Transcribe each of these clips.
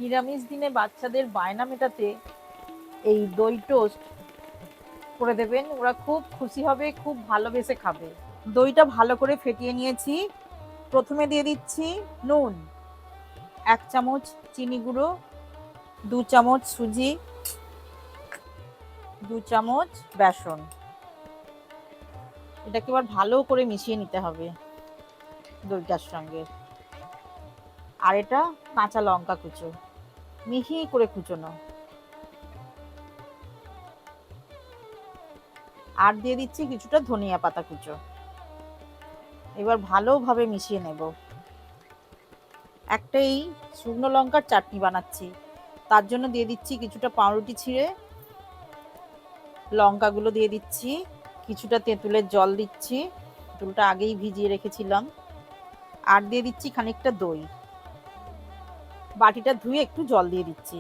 নিরামিষ দিনে বাচ্চাদের বায়না মেটাতে এই দই টোস্ট করে দেবেন, ওরা খুব খুশি হবে, খুব ভালোবেসে খাবে। দইটা ভালো করে ফেটিয়ে নিয়েছি। প্রথমে দিয়ে দিচ্ছি নুন, 1 চামচ চিনি গুঁড়ো, 2 চামচ সুজি, 2 চামচ বেসন। এটাকে এবার ভালো করে মিশিয়ে নিতে হবে দইটার সঙ্গে। আর এটা কাঁচা লঙ্কা কুচো, মিহি করে কুচোনো। আর দিয়ে দিচ্ছি কিছুটা ধনিয়া পাতা কুচো। এবার ভালোভাবে মিশিয়ে নেব। একটা এই শুকনো লঙ্কার চাটনি বানাচ্ছি, তার জন্য দিয়ে দিচ্ছি কিছুটা পাউরুটি ছিঁড়ে, লঙ্কাগুলো দিয়ে দিচ্ছি, কিছুটা তেঁতুলের জল দিচ্ছি, তেঁতুলটা আগেই ভিজিয়ে রেখেছিলাম। আর দিয়ে দিচ্ছি খানিকটা দই, বাটিটা ধুয়ে একটু জল দিয়ে দিচ্ছি,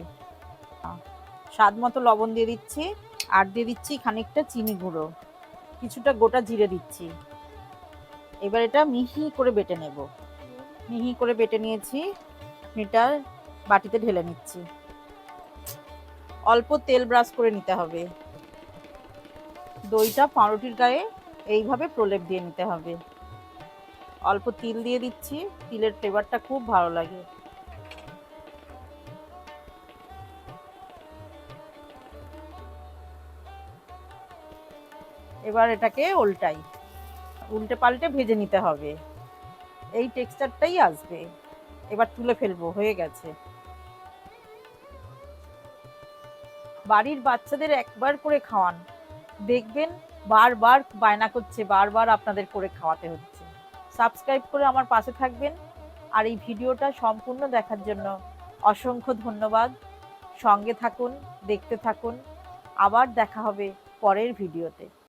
স্বাদ মতো লবণ দিয়ে দিচ্ছি। আর দিয়ে দিচ্ছি খানিকটা চিনি গুঁড়ো, কিছুটা গোটা জিরে দিচ্ছি। এবার এটা মিহি করে বেটে নেব। মিহি করে বেটে নিয়েছি, এটা বাটিতে ঢেলে নিচ্ছি। অল্প তেল ব্রাশ করে নিতে হবে। দইটা পাউরুটির গায়ে এইভাবে প্রলেপ দিয়ে নিতে হবে। অল্প তিল দিয়ে দিচ্ছি, তিলের ফ্লেভারটা খুব ভালো লাগে। এবার এটাকে উল্টে পাল্টে ভেজে নিতে হবে, এই টেক্সচারটাই আসবে। এবার তুলে ফেলবো, হয়ে গেছে। বাড়ির বাচ্চাদের একবার করে খাওয়ান, দেখবেন বারবার বায়না করছে, বারবার আপনাদের করে খাওয়াতে হচ্ছে। সাবস্ক্রাইব করে আমার পাশে থাকবেন। আর এই ভিডিওটা সম্পূর্ণ দেখার জন্য অসংখ্য ধন্যবাদ। সঙ্গে থাকুন, দেখতে থাকুন। আবার দেখা হবে পরের ভিডিওতে।